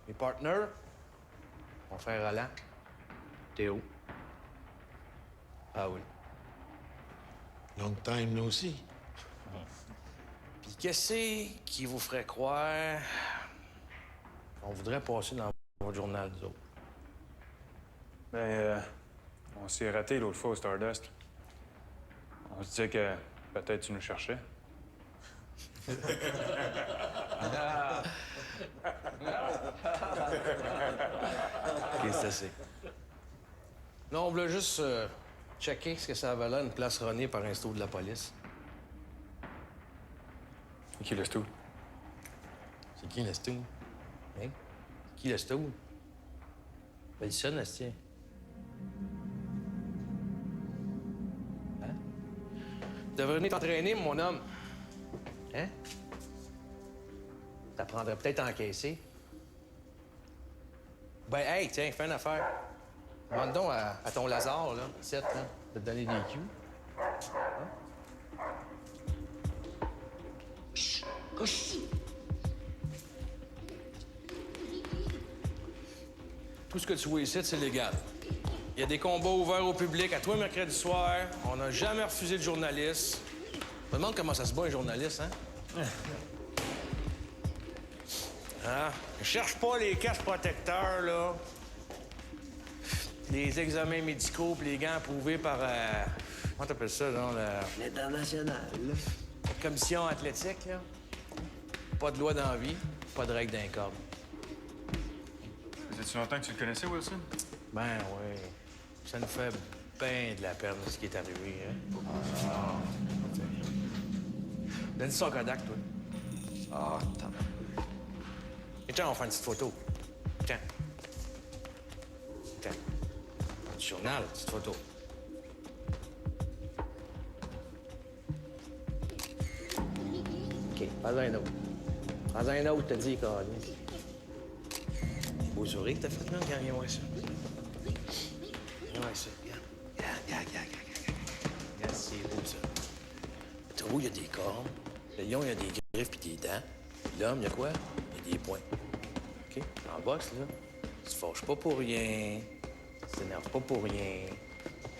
Mes partners, mon frère Roland, Théo. Ah oui. Long time no see. Puis qu'est-ce qui vous ferait croire qu'on voudrait passer dans votre journal, nous autres? Ben, on s'est raté l'autre fois au Stardust. On se disait que peut-être tu nous cherchais. Qu'est-ce que c'est? Non, on voulait juste checker ce que ça valait une place runnée par un sto de la police. Et qui le stool? C'est qui le sto? Hein? Qui le sto? Ben, ça, Nastien. Hein? Tu devrais venir t'entraîner, mon homme. Hein? T'apprendrais peut-être à encaisser. Ben, hey, tiens, fais une affaire. Demande donc à ton Lazare, là, 7, là, de te donner des cues. Tout ce que tu vois ici, c'est légal. Il y a des combats ouverts au public à toi mercredi soir. On n'a jamais refusé de journaliste. Je me demande comment ça se bat, un journaliste, hein? Hein? Je cherche pas les casques protecteurs, là. Les examens médicaux pis les gants approuvés par... comment t'appelles ça, là? L'international, là. La commission athlétique, là. Pas de loi d'envie, pas de règles d'un corde. Faisait-tu longtemps que tu le connaissais, Wilson? Ben oui. Ça nous fait bien de la peine, ce qui est arrivé, hein? Donne ça au Kodak, toi. Ah, t'as... Et tiens, on fait une petite photo. Tiens. Tiens. Du journal, petite photo. OK, prends un autre. Prends un autre, t'as dit, Caroline. Beau sourire que t'as fait, là? Regarde, viens voir ça. Viens voir ça. Regarde. Regarde, c'est beau, ça. Le taureau, il y a des cornes. Le lion, il y a des griffes puis des dents. Puis l'homme, il y a quoi? Il y a des poings. OK? En boxe, là, tu te fâches pas pour rien. Tu t'énerves pas pour rien.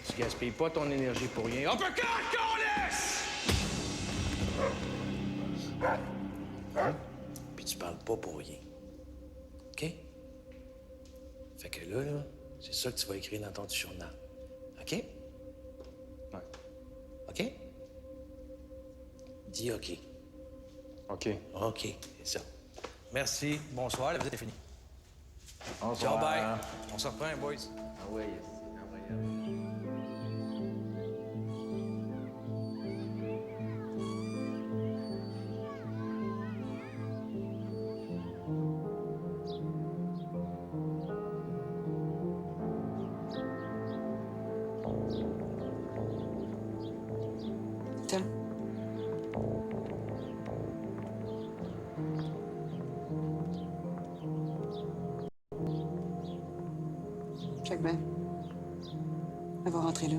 Tu gaspilles pas ton énergie pour rien. On peut quand qu'on laisse! Hein? Puis tu parles pas pour rien. OK? Fait que là, c'est ça que tu vas écrire dans ton petit journal. OK? Ouais. OK? Dis OK. OK. OK, c'est ça. Merci. Bonsoir, la visite est finie. Bonsoir. Ciao, bye. On se reprend, boys. Ah oui, c'est incroyable. Tiens. Check bien. Elle va rentrer là.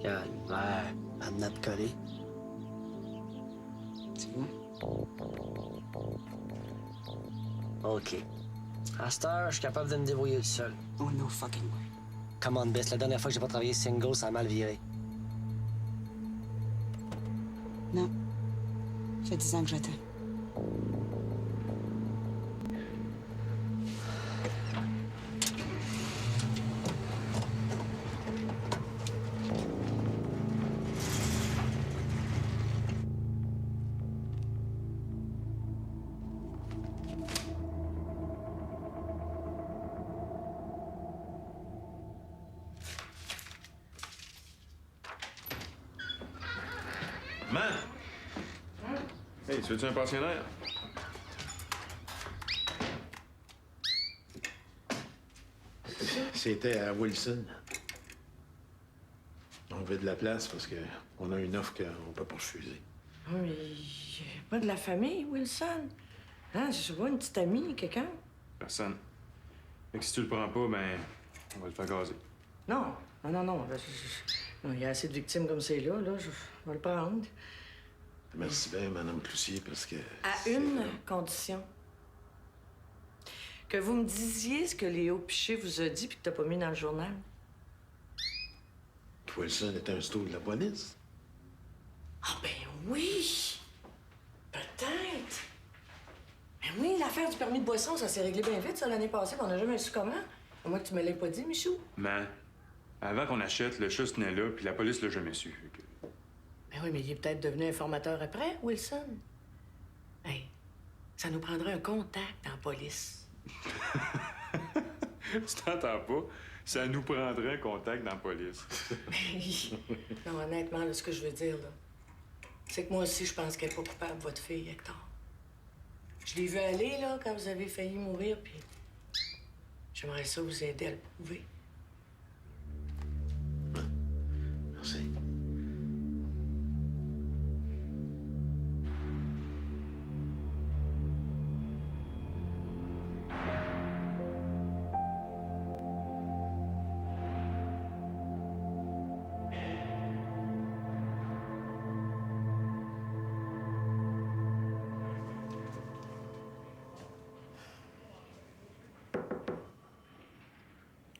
Calvaire, elle n'a de coller. Tu vois? OK. À cette heure, je suis capable de me débrouiller tout seul. Oh no fucking way. Come on, Bess, la dernière fois que j'ai pas travaillé single, ça a mal viré. Non. Ça fait 10 ans que j'attends. Man! Hey, tu veux-tu un pensionnaire? C'était à Wilson. On veut de la place parce qu'on a une offre qu'on peut pas refuser. Oui, mais y a pas de la famille, Wilson. Hein, je sais pas, une petite amie, quelqu'un? Personne. Fait que si tu le prends pas, ben, on va le faire gazer. Non, non. Il y a assez de victimes comme c'est là, je vais le prendre. Merci bien, Madame Cloutier, parce que... À une condition. Que vous me disiez ce que Léo Piché vous a dit puis que t'as pas mis dans le journal. Que Wilson était un stool de la police. Ah ben oui! Peut-être! Ben oui, l'affaire du permis de boisson, ça s'est réglé bien vite, ça, l'année passée, puis on n'a jamais su comment. À moins que tu me l'aies pas dit, Michou. Mais avant qu'on achète, le chat se tenait là, puis la police l'a jamais su. Fait que- Ben oui, mais il est peut-être devenu informateur après, Wilson. Hey, ça nous prendrait un contact en police. Tu t'entends pas? Ça nous prendrait un contact dans la police. Non, honnêtement, là, ce que je veux dire, là, c'est que moi aussi, je pense qu'elle est pas coupable, votre fille, Hector. Je l'ai vu aller, là, quand vous avez failli mourir, puis j'aimerais ça vous aider à le prouver. Merci.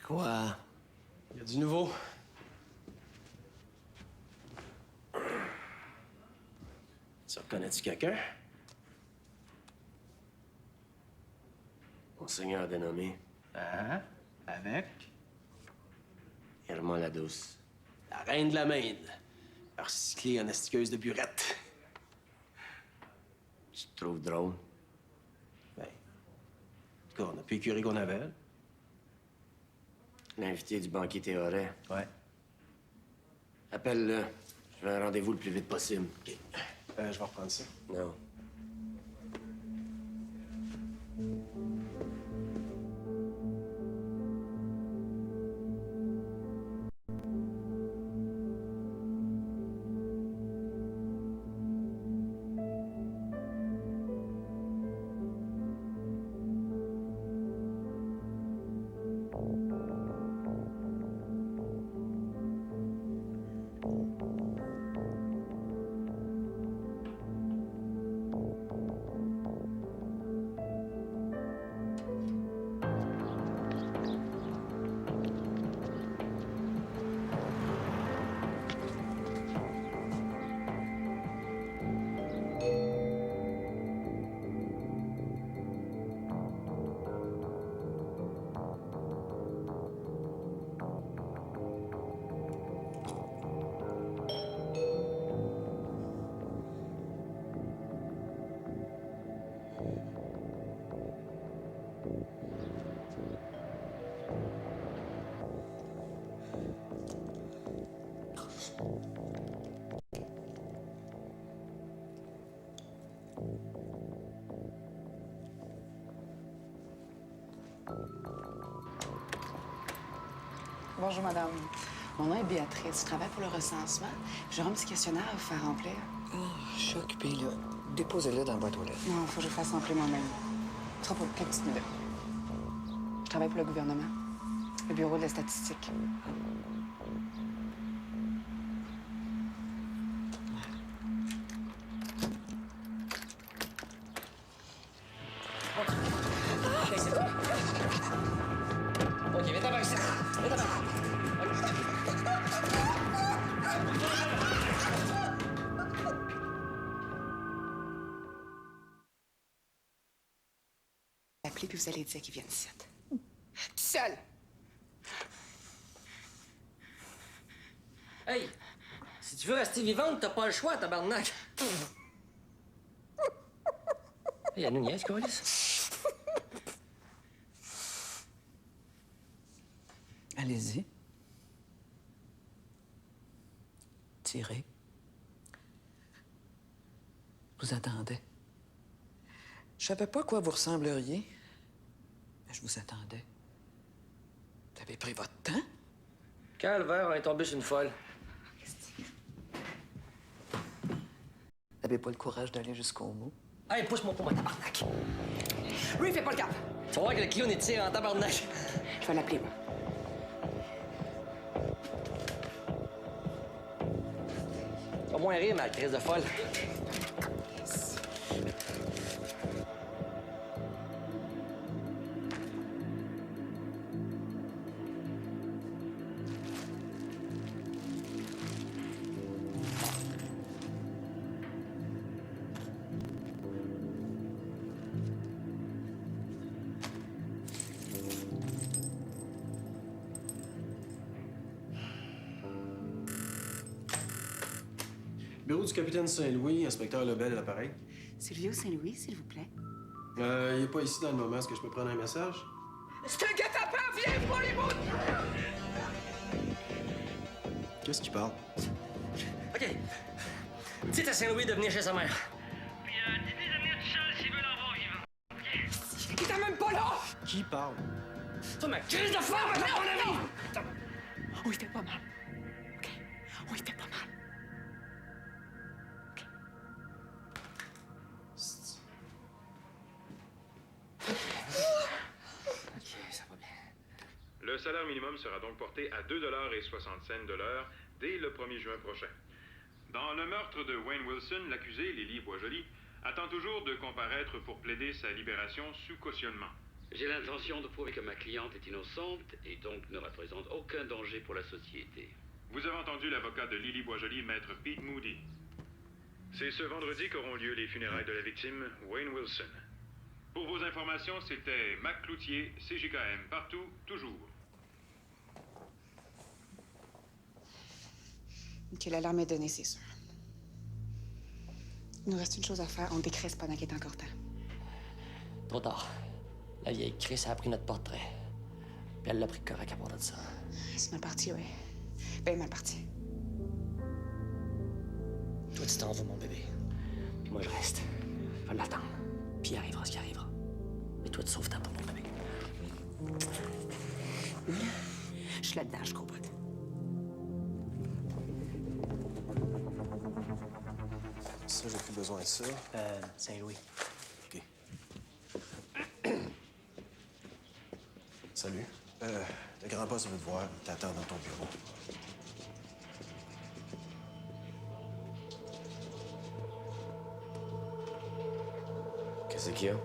Quoi? Y a du nouveau? Tu reconnais-tu quelqu'un? Monseigneur dénommé Ah, avec? Irma la Douce. La reine de la Maine. Recyclée en astiqueuse de burette. Tu te trouves drôle? Ben, en tout cas, on a plus écuré qu'on avait. L'invité du banquier Théoret. Ouais. Appelle-le. Je veux un rendez-vous le plus vite possible. OK. Je vais reprendre ça. Non. Bonjour, madame. Mon nom est Béatrice. Je travaille pour le recensement. J'aurai un petit questionnaire à vous faire remplir. Ah, je suis occupée, là. Déposez-le dans la boîte aux lettres. Non, il faut que je le fasse remplir moi-même. Ce sera pour quelques petites minutes. Je travaille pour le gouvernement. Le bureau de la statistique. OK, viens t'en ici. Viens t'en Appelez puis vous allez dire qu'ils viennent ici. Tout seul! Hey! Si tu veux rester vivante, t'as pas le choix, tabarnak! Hey, elle nous niaise, câlisse. Allez-y. Tirez. Je vous attendais. Je savais pas à quoi vous ressembleriez, mais je vous attendais. Vous avez pris votre temps? Calvaire, on est tombé sur une folle. Vous n'avez pas le courage d'aller jusqu'au bout? Hey, pousse-moi pour moi, tabarnak! Lui, fais pas le cap! Tu vas voir que le clown est tiré en tabarnak. Je vais l'appeler, moi. Au moins rire, ma crise de folle. Bureau du capitaine Saint-Louis, inspecteur Lebel à l'appareil. Silvio Saint-Louis, s'il vous plaît. Il est pas ici dans le moment. Est-ce que je peux prendre un message? C'est un guet-apens! Viens pour les bouts! Qu'est-ce qu'il parle? OK. Dites à Saint-Louis de venir chez sa mère. Puis dites-lui de venir tout seul s'il veut l'avoir vivant. Il était même pas là! Qui parle? Toi, ma crise de femme, maintenant, mon ami! On y fait pas mal. OK? On y fait pas mal. OK, ça va bien. Le salaire minimum sera donc porté à 2,60 $ de l'heure dès le 1er juin prochain. Dans le meurtre de Wayne Wilson, l'accusé, Lily Boisjoli, attend toujours de comparaître pour plaider sa libération sous cautionnement. J'ai l'intention de prouver que ma cliente est innocente et donc ne représente aucun danger pour la société. Vous avez entendu l'avocat de Lily Boisjoli, maître Pete Moody. C'est ce vendredi qu'auront lieu les funérailles de la victime, Wayne Wilson. Pour vos informations, c'était Mac Cloutier, CJKM, partout, toujours. OK, l'alarme est donnée, c'est sûr. Il nous reste une chose à faire. On décresse pendant qu'il est encore temps. Trop tard. La vieille Chris a pris notre portrait. Puis elle l'a pris correct à part de ça. C'est mal parti, oui. Ben mal parti. Toi, tu t'en vas, mon bébé. Puis moi, je reste. Je vais l'attendre. Puis il arrivera ce qui arrivera. Mais toi, tu sauves ta peau, mon bébé. Je suis là-dedans, je comprends. Ça, j'ai plus besoin de ça. Saint-Louis. OK. Salut. Le grand boss veut te voir. Il t'attend dans ton bureau. Qu'est-ce qu'il y a?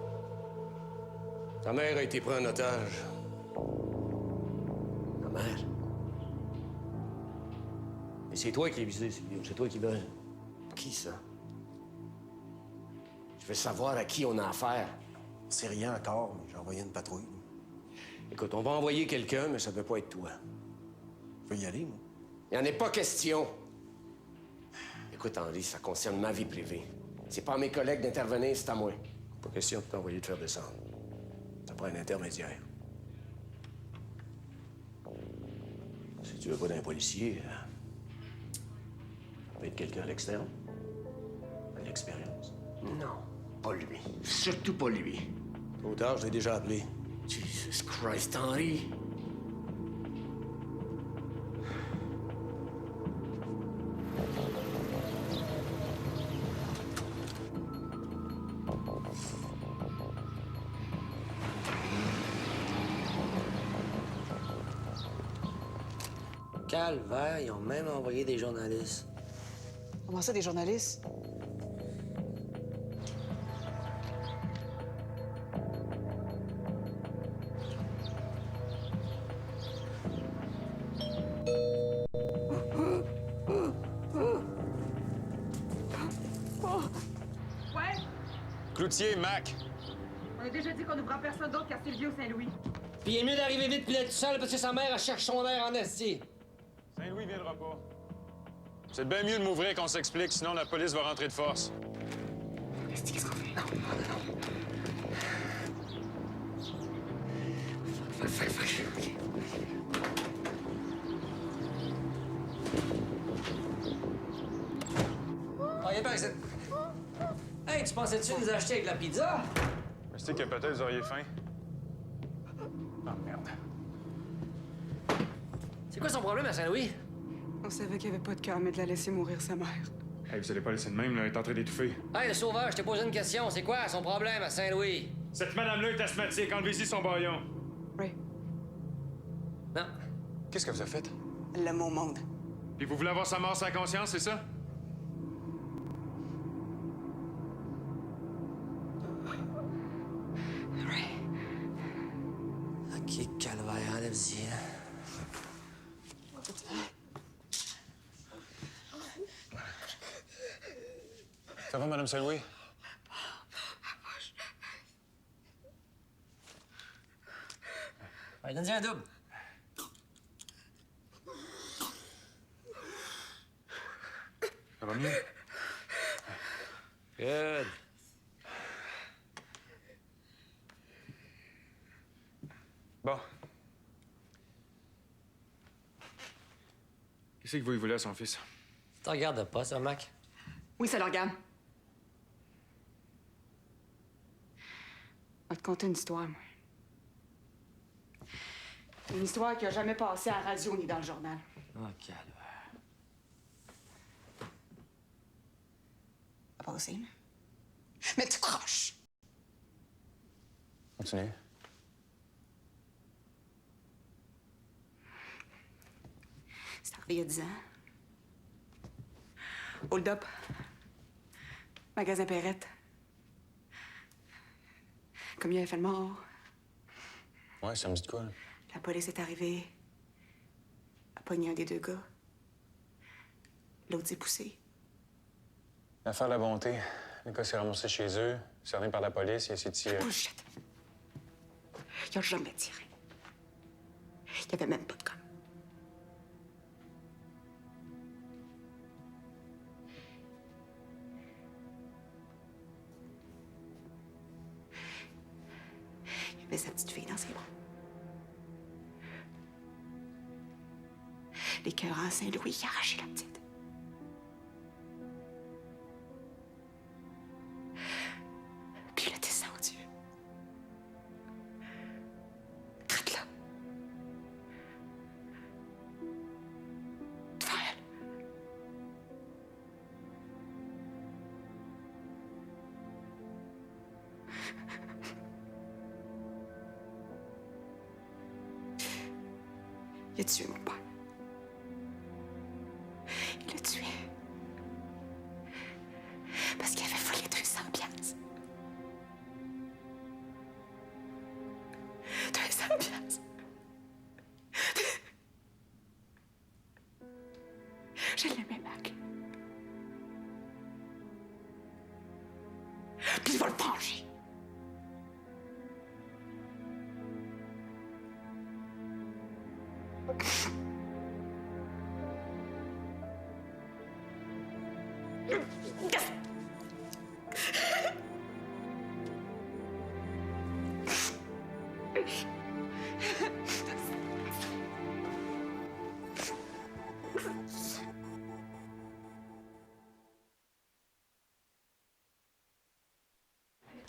Ta mère a été prise en otage. Ta mère? Mais c'est toi qui es visé, Silvio. C'est toi qui veux. Qui, ça? Je veux savoir à qui on a affaire. C'est rien encore, mais j'ai envoyé une patrouille. Écoute, on va envoyer quelqu'un, mais ça peut pas être toi. Je peux y aller, moi. Il n'y en est pas question. Écoute, Henri, ça concerne ma vie privée. C'est pas à mes collègues d'intervenir, c'est à moi. Pas question de t'envoyer te faire descendre. Ça prend un intermédiaire. Si tu veux pas d'un policier, ça peut être quelqu'un à l'externe. À l'expérience. Non, pas lui. Surtout pas lui. Trop tard, je l'ai déjà appelé. Jesus Christ, Henri! Calvaire, ils ont même envoyé des journalistes. Comment ça, des journalistes? Ouais, Cloutier, Mac. on a déjà dit qu'on n'ouvra personne d'autre qu'à Silvio Saint-Louis. Puis il est mieux d'arriver vite puis d'être tout seul parce que sa mère, elle cherche son air en esti. Saint-Louis viendra pas. C'est bien mieux de m'ouvrir qu'on s'explique, sinon la police va rentrer de force. Qu'est-ce qu'on fait? Non. Ah, y'a pas que c'est... Hey, tu pensais-tu nous acheter avec la pizza? Mais c'est que peut-être vous auriez faim. Ah, merde. C'est quoi son problème à Saint-Louis? On savait qu'il n'y avait pas de cœur, mais de la laisser mourir sa mère. Hey, vous allez pas laisser de même, là, elle est en train d'étouffer. Hey, le sauveur, je t'ai posé une question. C'est quoi son problème à Saint-Louis? Cette madame-là est asthmatique, enlevez-y son baillon. Oui. Non. Qu'est-ce que vous avez fait? Le mot monde. Puis vous voulez avoir sa mort sans conscience, c'est ça? OK, calvaire, enlève-y. Ça va, Madame Saint-Louis? Ouais, donne-y un double. Ça va mieux? Bon. Qu'est-ce que vous voulez à son fils? Ça te regarde pas, ça, Mac? Oui, ça le regarde. Je vais te conter une histoire, moi. Une histoire qui a jamais passé à la radio ni dans le journal. Oh, calvaire. Pas passé, là. Mais tu croches! Continue. C'est arrivé il y a 10 ans. Hold up. Magasin Perrette. Comme il avait fait le mort. Ouais, ça me dit de quoi, là? La police est arrivée. A pogné un des 2 gars. L'autre s'est poussé. L'affaire de la bonté. Le gars s'est ramassé chez eux, cerné par la police, il a essayé de tirer. Bullshit. Il a jamais tiré. Il y avait même pas de gun. Il avait sa petite fille dans ses bras. L'écœurant Saint-Louis qui a arraché la petite. Puis il a descendu. Traite là. Devant elle. Il a tué mon père. Il l'a tué. Parce qu'il avait volé 200 piastres. 200 piastres. Je l'aimais, Mac. Puis il va le venger.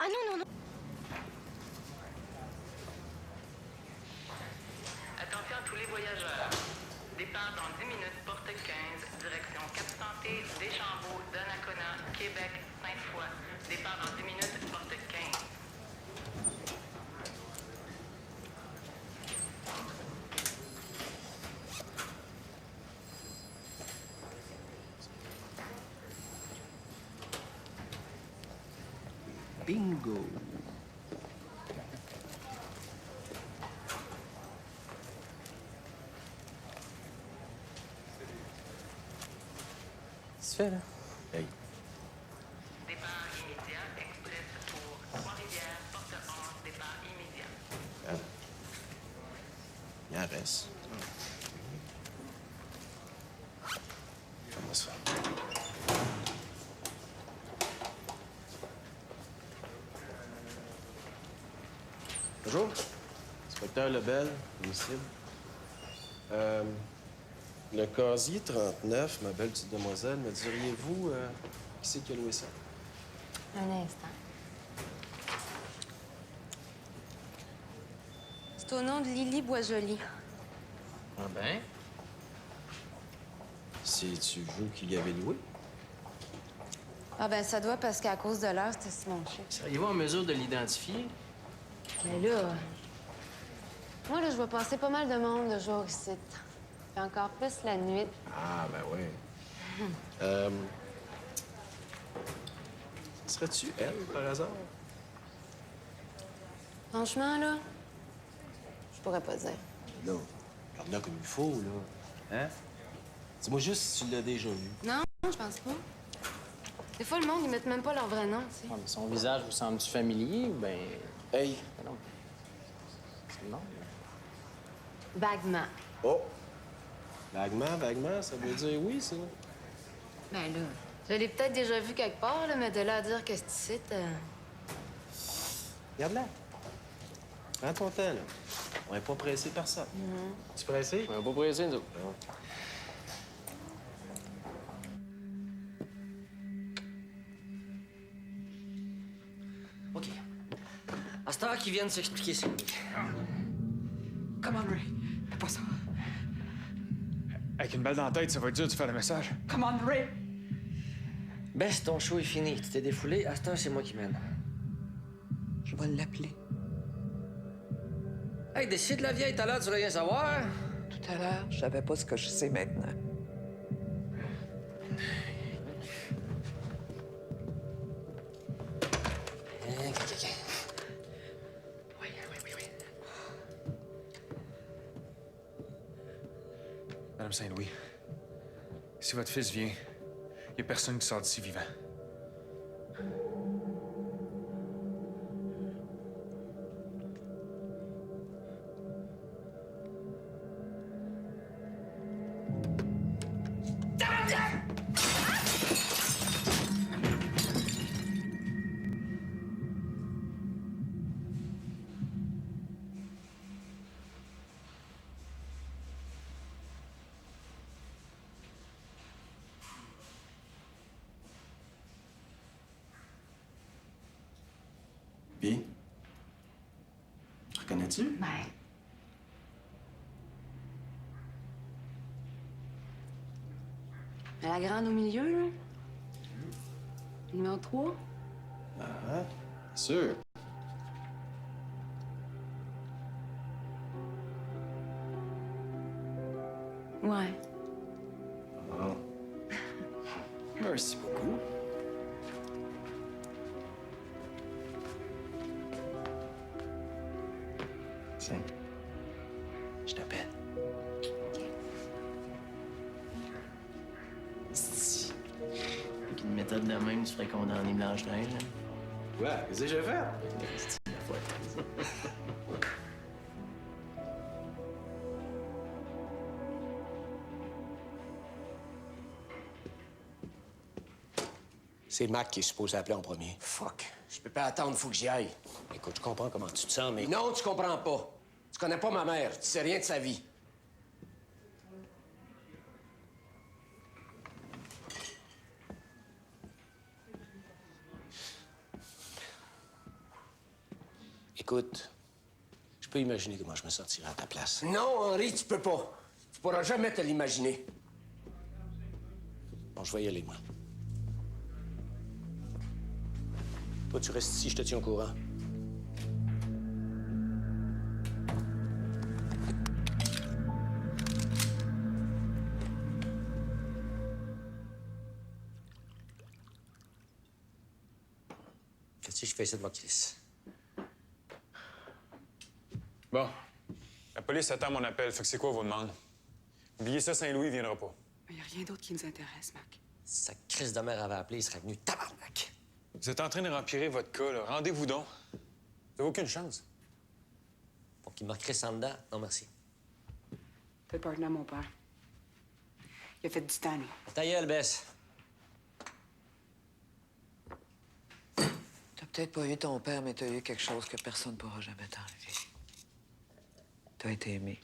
Ah non, non, non. Attention à tous les voyageurs. Départ dans 10 minutes, porte 15, direction Cap-Santé, Deschambault, Donnacona, Québec, Sainte-Foy. Départ dans 10 minutes, porte 15. Bingo! Qu'est-ce que tu fais, là? Hey. Départ immédiat, express pour Trois-Rivières, porte 11, départ immédiat. Il en reste. Comment ça? Bonjour. Inspecteur Lebel, domicile. Le casier 39, ma belle petite demoiselle, me diriez-vous qui c'est qui a loué ça? Un instant. C'est au nom de Lily Boisjoli. Ah ben? C'est-tu vous qui l'y avez loué? Ah ben ça doit parce qu'à cause de l'heure, c'était si mon chef. Seriez-vous en mesure de l'identifier? Mais là... Moi, là, je vois passer pas mal de monde le jour ici. Puis encore plus la nuit. Ah, ben oui. Serais-tu elle, par hasard? Franchement, là, je pourrais pas dire. Là, regarde-la comme il faut, là. Hein? Dis-moi juste si tu l'as déjà vu. Non, je pense pas. Des fois, le monde, ils mettent même pas leur vrai nom, tu sais. Ah, mais son visage vous semble-tu familier ou ben... Hey! Ben non. C'est le nom, là. Vaguement. Oh! Vaguement, ça veut dire oui, ça. Ben là, je l'ai peut-être déjà vu quelque part, là, mais de là à dire que c'est ici, Regarde-la. Prends ton temps, là. On n'est pas pressé par ça. Tu es pressé? On n'est pas pressé, nous autres. OK. À cette heure qu'ils viennent s'expliquer, c'est lui. Come on, Ray. Fais pas ça. Avec une balle dans la tête, ça va être dur de faire le message. Come on, Ray. Bess, ton show est fini. Tu t'es défoulé. À cette heure, c'est moi qui mène. Je vais l'appeler. Hey, décide la vieille, tout à l'heure, tu veux rien savoir? Tout à l'heure, je savais pas ce que je sais maintenant. OK. Oui. Madame Saint-Louis, si votre fils vient, il n'y a personne qui sort d'ici vivant. Puis? Reconnais-tu? Ben. La grande au milieu, là. Numéro 3. Ah, sûr. Ouais. Ah. Merci beaucoup. Tiens. Je t'appelle. Si. Avec une méthode de même, tu ferais condamner Blanche-Neige, hein? Ouais, qu'est-ce que j'ai fait? C'est la fois. C'est Mac qui est supposé appeler en premier. Fuck. Je peux pas attendre, faut que j'y aille. Écoute, je comprends comment tu te sens, mais... Non, tu comprends pas. Tu connais pas ma mère. Tu sais rien de sa vie. Écoute, je peux imaginer comment je me sentirais à ta place. Non, Henri, tu peux pas. Tu pourras jamais te l'imaginer. Bon, je vais y aller, moi. Toi, tu restes ici, je te tiens au courant. Qu'est-ce que je fais ici de ma Chris? Bon. La police attend mon appel. Fait que c'est quoi vos demandes? Oubliez ça, Saint-Louis viendra pas. Il n'y a rien d'autre qui nous intéresse, Mac. Si sa crise de mère avait appelé, il serait venu tabarnak. Vous êtes en train de rempirer votre cas, là. Rendez-vous donc. Vous n'avez aucune chance. Pour qu'il me recrisse en dedans, non merci. T'es le partenaire, mon père. Il a fait du temps, lui. Ta gueule, Bess. T'as peut-être pas eu ton père, mais t'as eu quelque chose que personne ne pourra jamais t'enlever. T'as été aimé.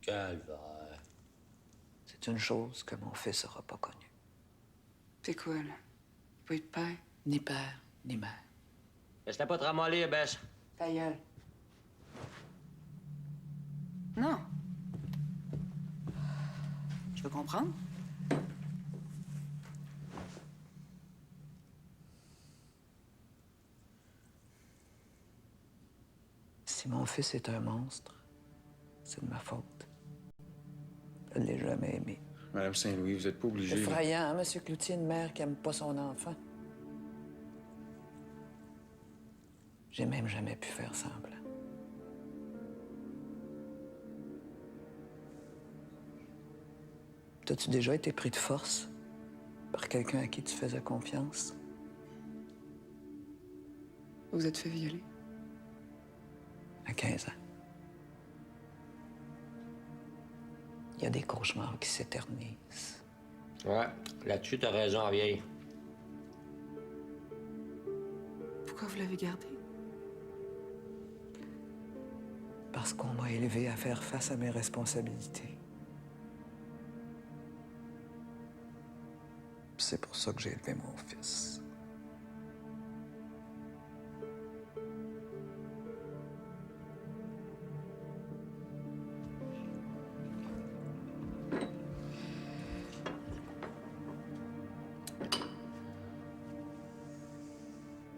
Calvaire. C'est une chose que mon fils n'aura pas connue. C'est quoi, là? Pas eu de père? Ni père, ni mère. Laisse-la pas te ramollir, Bess. Ta gueule. Non. Je veux comprendre. Si mon fils est un monstre, c'est de ma faute. Je ne l'ai jamais aimé. Madame Saint-Louis, vous êtes pas obligée. C'est effrayant, hein, M. Cloutier, une mère qui aime pas son enfant. J'ai même jamais pu faire semblant. T'as-tu déjà été pris de force par quelqu'un à qui tu faisais confiance? Vous êtes fait violer? À 15 ans. Il y a des cauchemars qui s'éternisent. Ouais, là-dessus, t'as raison, vieille. Pourquoi vous l'avez gardé? Parce qu'on m'a élevé à faire face à mes responsabilités. C'est pour ça que j'ai élevé mon fils.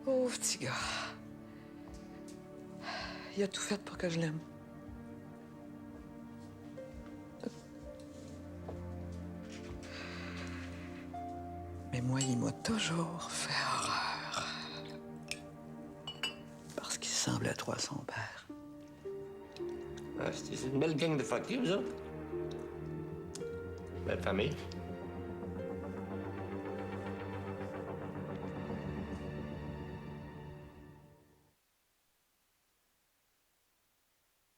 Pauvre petit gars. Il a tout fait pour que je l'aime. Mais moi, il m'a toujours fait horreur. Parce qu'il semblait trop à son père. Ah, c'est une belle gang de fuckers, vous autres. Belle famille.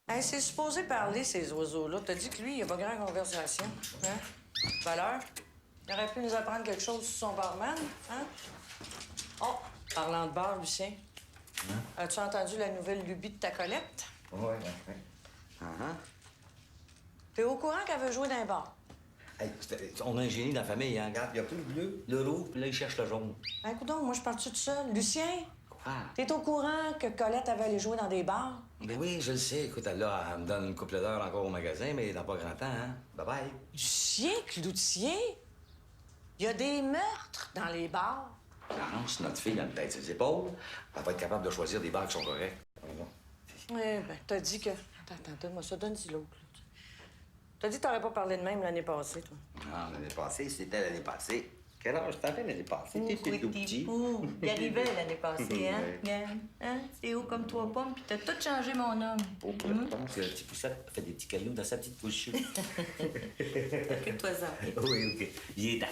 Hey, c'est supposé parler, ces oiseaux-là. T'as dit que lui, il a pas grand conversation. Hein? Valeur? Il aurait pu nous apprendre quelque chose sur son barman, hein? Oh, parlant de bar, Lucien. As-tu entendu la nouvelle lubie de ta Colette? Oui. T'es au courant qu'elle veut jouer dans un bar? Hey, on a un génie dans la famille, hein? Regarde, il y a plus le bleu, le rouge, puis là, il cherche le jaune. Hein, coudonc, moi, je parle-tu tout seul? Lucien? Quoi? T'es au courant que Colette avait allé jouer dans des bars? Ben oui, je le sais. Écoute, là, elle me donne une couple d'heures encore au magasin, mais dans pas grand temps, hein? Bye-bye. Lucien, Cloutier? Il y a des meurtres dans les bars. Clarence, notre fille, a une tête sur les épaules. Elle va être capable de choisir des bars qui sont corrects. Eh ben, t'as dit que... Attends, donne-moi ça, donne-y l'autre. Là. T'as dit que t'aurais pas parlé de même l'année passée, toi. Non, l'année passée, c'était l'année passée. Quel âge t'avais l'année passée? T'étais tout petit. Il arrivait l'année passée, hein? Hein? C'est haut comme trois pommes, puis t'as tout changé, mon homme. Oh, je pense que le petit poussette fait des petits cailloux dans sa petite bouche. Occupe-toi ça. Oui, OK. Il est là.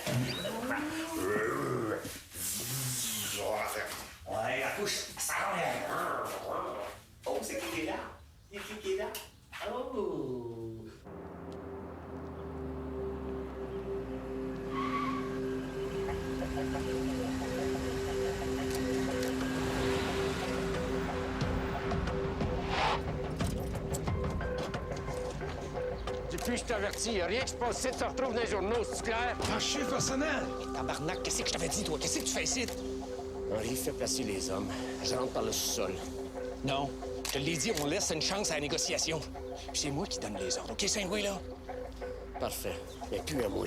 Ouais, la couche, ça va. Oh, c'est qui est là? C'est qui est là? Oh! Depuis, je t'avertis, y a rien qui se passe ici, tu te retrouves dans les journaux, c'est clair? Franchise personnel! Tabarnak, qu'est-ce que je t'avais dit, toi? Qu'est-ce que tu fais ici? Henri fait placer les hommes. Je rentre par le sous-sol. Non. Je te l'ai dit, on laisse une chance à la négociation. Puis c'est moi qui donne les ordres, OK, Saint-Louis, là? Parfait. Mais plus à moi.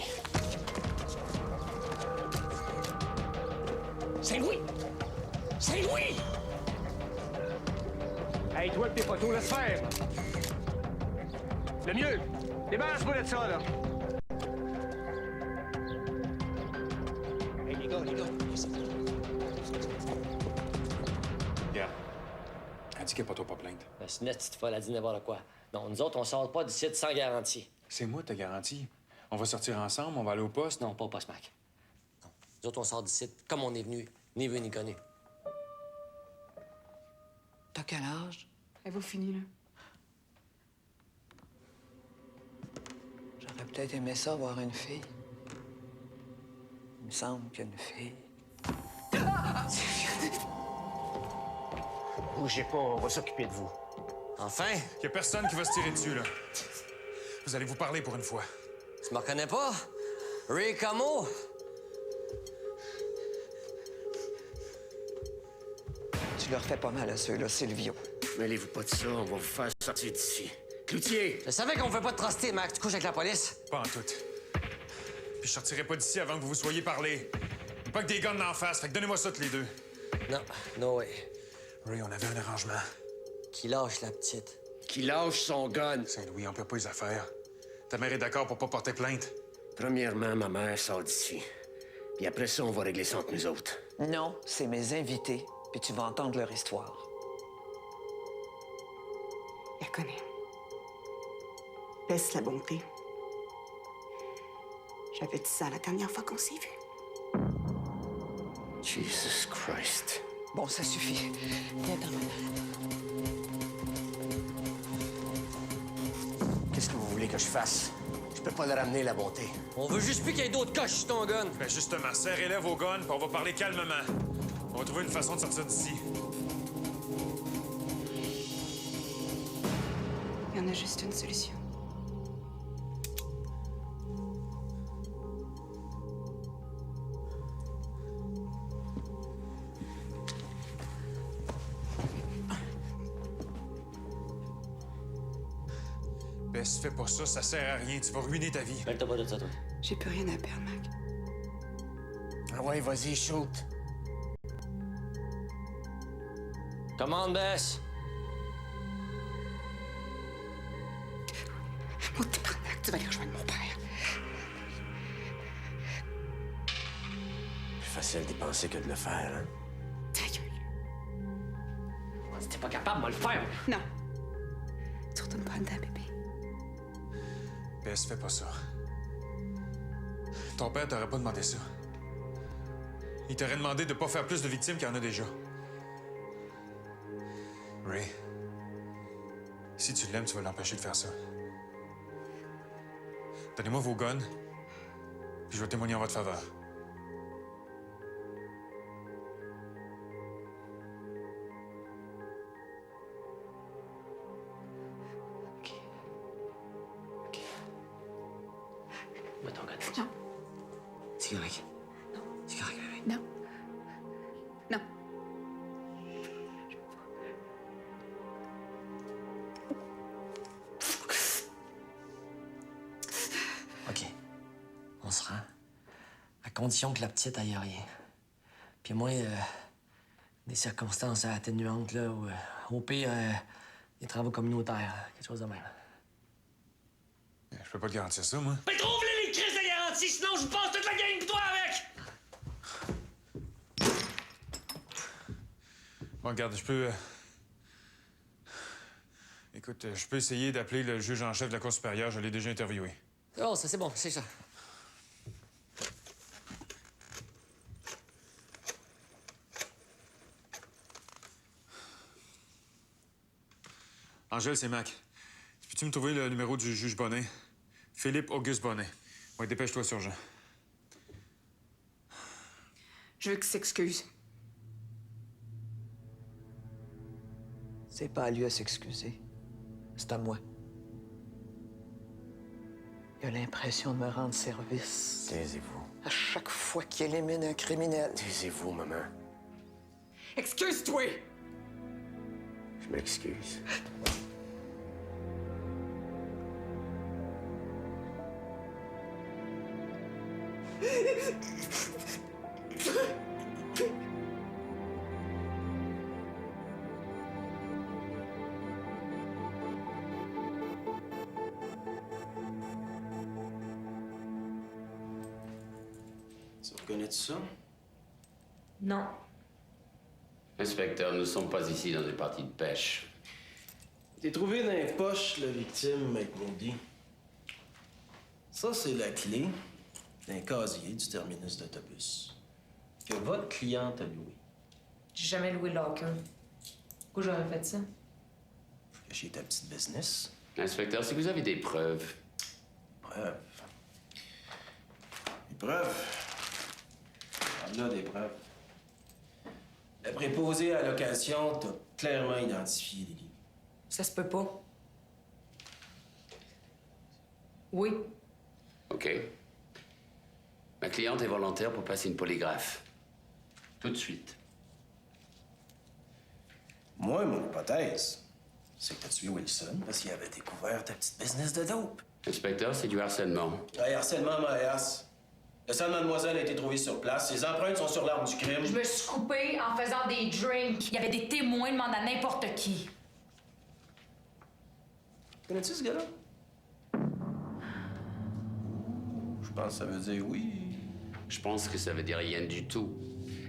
Saint-Louis! Saint-Louis! Hey, toi, tes poteaux, laisse faire! Le mieux! Débarrasse-moi de ça, là! Hey, les gars, Regarde. Elle dit qu'elle n'est pas trop pas plainte. Ben, c'est une petite folle, elle dit n'importe quoi. Non, nous autres, on sort pas d'ici sans garantie. C'est moi, ta garantie. On va sortir ensemble, on va aller au poste. Non, pas au poste, Mac. Non. Nous autres, on sort d'ici comme on est venu, ni vu ni connu. T'as quel âge? Avez-vous fini, là? J'aurais peut-être aimé ça, voir une fille. Il me semble qu'il y a une fille. Bougez pas, on va s'occuper de vous. Enfin! Il y a personne qui va se tirer dessus, là. Vous allez vous parler pour une fois. Tu me reconnais pas? Ray Como? Tu leur fais pas mal à ceux-là, Silvio. Mêlez-vous pas de ça, on va vous faire sortir d'ici. Cloutier! Je savais qu'on ne fait pas te truster, Mac. Tu couches avec la police? Pas en tout. Puis je sortirai pas d'ici avant que vous vous soyez parlé. Pas que des guns d'en face, fait que donnez-moi ça tous les deux. Non, no way. Ray, on avait un arrangement. Qui lâche la petite? Qui lâche son gun. Saint-Louis, on peut pas les affaires. Ta mère est d'accord pour pas porter plainte? Premièrement, ma mère sort d'ici. Puis après ça, on va régler ça entre nous autres. Non, c'est mes invités, puis tu vas entendre leur histoire. La connais. Laisse la bonté. J'avais dit ça la dernière fois qu'on s'est vu. Jesus Christ. Bon, ça suffit. Viens-t'en, maman. Qu'est-ce que vous voulez que je fasse? Je peux pas le ramener, la bonté. On veut juste plus qu'il y ait d'autres coches sur ton gun. Ben justement, serrez-les vos guns, puis on va parler calmement. On va trouver une façon de sortir d'ici. On a juste une solution. Bess, fais pas ça, ça sert à rien. Tu vas ruiner ta vie. Mêle-toi pas de ça, toi. J'ai plus rien à perdre, Mac. Ah ouais, vas-y, shoot. Commande, Bess. Mon tabarnak, tu vas aller rejoindre mon père. Plus facile d'y penser que de le faire, hein? Ta gueule. Si t'es pas capable, moi le faire. Non. Tu retournes prendre ta bébé. Bess, fais pas ça. Ton père t'aurait pas demandé ça. Il t'aurait demandé de pas faire plus de victimes qu'il y en a déjà. Ray, si tu l'aimes, tu vas l'empêcher de faire ça. Donnez-moi vos guns, puis je vais témoigner en votre faveur. Mets ton gun. Non. C'est correct. Non. C'est correct, bébé. Non. Non. OK. On se rend. À condition que la petite aille rien. Puis moi, des circonstances atténuantes, là, ou au pire, des travaux communautaires, quelque chose de même. Je peux pas te garantir ça, moi. Mais trouve-les les crises de garantie, sinon je vous passe toute la gang pis toi avec! Bon, regarde, je peux... Écoute, je peux essayer d'appeler le juge en chef de la Cour supérieure. Je l'ai déjà interviewé. Oh, ça, c'est bon, c'est ça. Angèle, c'est Mac. Peux-tu me trouver le numéro du juge Bonnet? Philippe Auguste Bonnet. Ouais, dépêche-toi, surgent. Je veux qu'il s'excuse. C'est pas à lui à s'excuser. C'est à moi. Il a l'impression de me rendre service. Taisez-vous. À chaque fois qu'il élimine un criminel. Taisez-vous, maman. Excuse-toi! Je m'excuse. Tu reconnais ça? Non. Inspecteur, nous ne sommes pas ici dans une partie de pêche. T'es trouvé dans les poches, la victime, Mike Moody. Ça, c'est la clé d'un casier du terminus d'autobus que votre cliente a loué. J'ai jamais loué de locker. Pourquoi j'aurais fait ça? Cacher ta petite business. Inspecteur, si vous avez des preuves... Preuves. Des preuves? On a des preuves. La préposée à la location t'a clairement identifié, Lily. Ça se peut pas. Oui. OK. Ma cliente est volontaire pour passer une polygraphe. Tout de suite. Moi, mon hypothèse, c'est que t'as tué Wilson parce qu'il avait découvert ta petite business de dope. Inspecteur, c'est du harcèlement. Hey, harcèlement, Maïas. Le sang de mademoiselle a été trouvé sur place. Ses empreintes sont sur l'arme du crime. Je me suis coupée en faisant des drinks. Il y avait des témoins, demande à n'importe qui. Connais-tu ce gars-là? Je pense que ça veut dire oui. Je pense que ça veut dire rien du tout.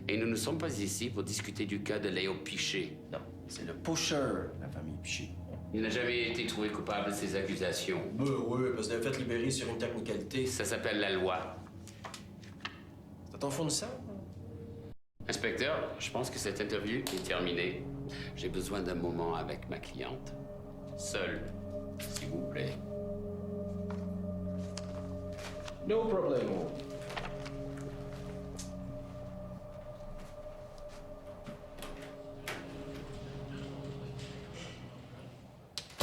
Et nous ne sommes pas ici pour discuter du cas de Léo Piché. Non, c'est le pusher, la famille Piché. Il n'a jamais été trouvé coupable de ces accusations. Oui, parce qu'il a fait libérer sur une technicalité. Ça s'appelle la loi. C'est ton fournisseur? Inspecteur, je pense que cette interview est terminée. J'ai besoin d'un moment avec ma cliente. Seul, s'il vous plaît. No problem.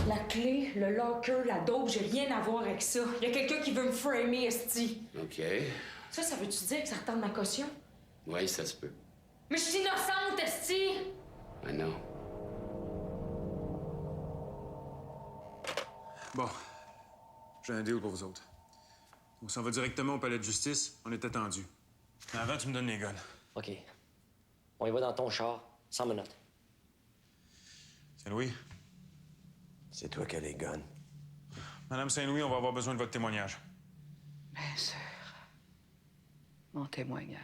La clé, le locker, la dope, j'ai rien à voir avec ça. Il y a quelqu'un qui veut me framer, esti. OK. Ça veut-tu dire que ça retarde ma caution? Oui, ça se peut. Mais je suis innocente, esti! Ah non. Bon. J'ai un deal pour vous autres. On s'en va directement au palais de justice. On est attendu. Mais avant, tu me donnes les guns. OK. On y va dans ton char, sans menottes. Saint-Louis? C'est toi qui as les guns. Madame Saint-Louis, on va avoir besoin de votre témoignage. Bien sûr. Mon témoignage.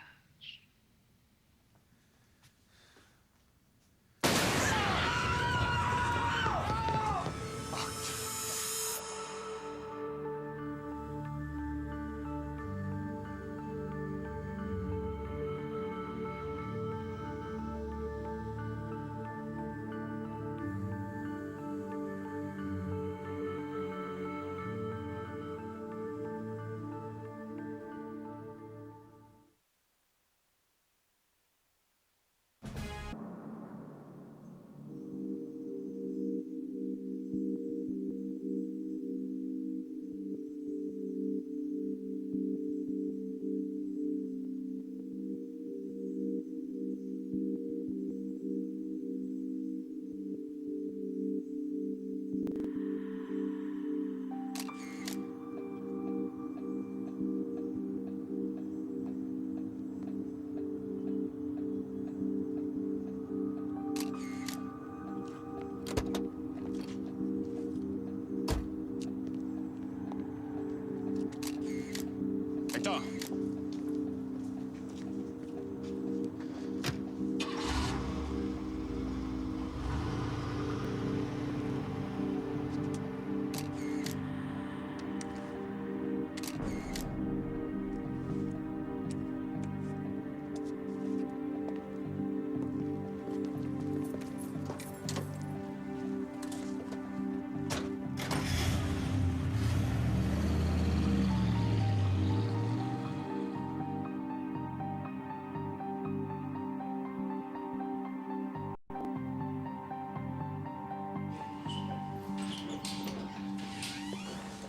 Hector!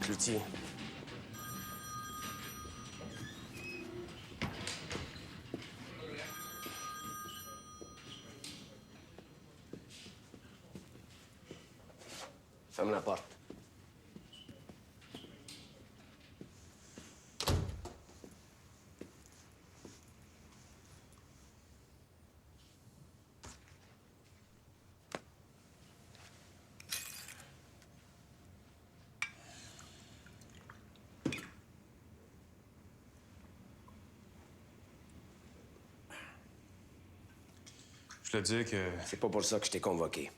Cloutier. Ferme la porte. Je te dis que... C'est pas pour ça que je t'ai convoqué.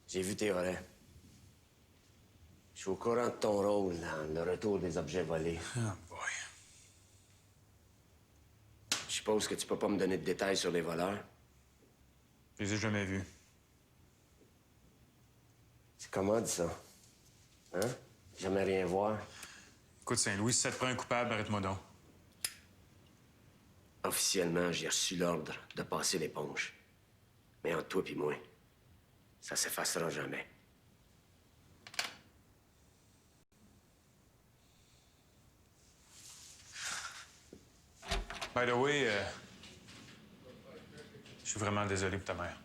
J'ai vu tes relais. Je suis au courant de ton rôle dans le retour des objets volés. Oh boy. Je suppose que tu peux pas me donner de détails sur les voleurs. Je les ai jamais vus. C'est comment dit ça? Hein? Jamais rien voir. Écoute, Saint-Louis, si ça te prend un coupable, arrête-moi donc. Officiellement, j'ai reçu l'ordre de passer l'éponge. Mais entre toi et moi, ça s'effacera jamais. By the way, je suis vraiment désolé pour ta mère.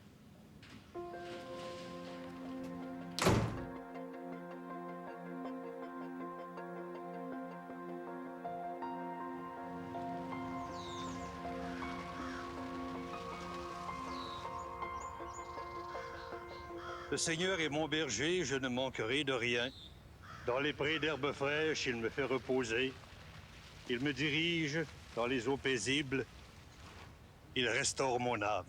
Le Seigneur est mon berger, je ne manquerai de rien. Dans les prés d'herbes fraîches, il me fait reposer. Il me dirige dans les eaux paisibles. Il restaure mon âme.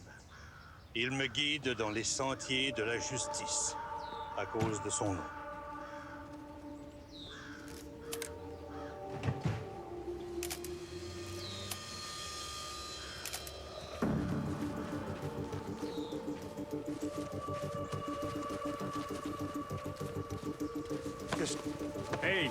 Il me guide dans les sentiers de la justice, à cause de son nom. Hey!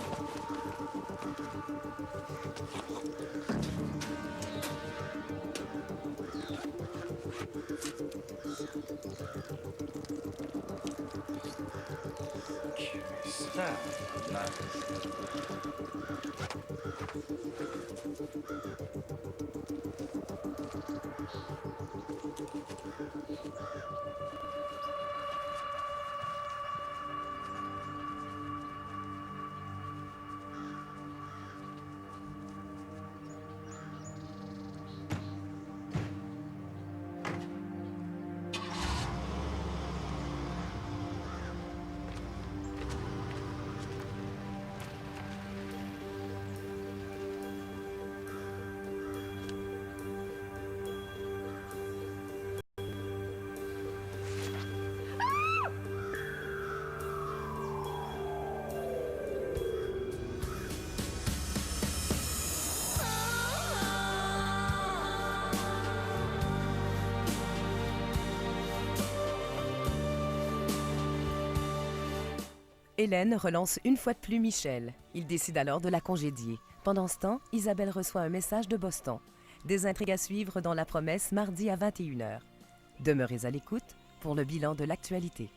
Hélène relance une fois de plus Michel. Il décide alors de la congédier. Pendant ce temps, Isabelle reçoit un message de Boston. Des intrigues à suivre dans La Promesse, mardi à 21h. Demeurez à l'écoute pour le bilan de l'actualité.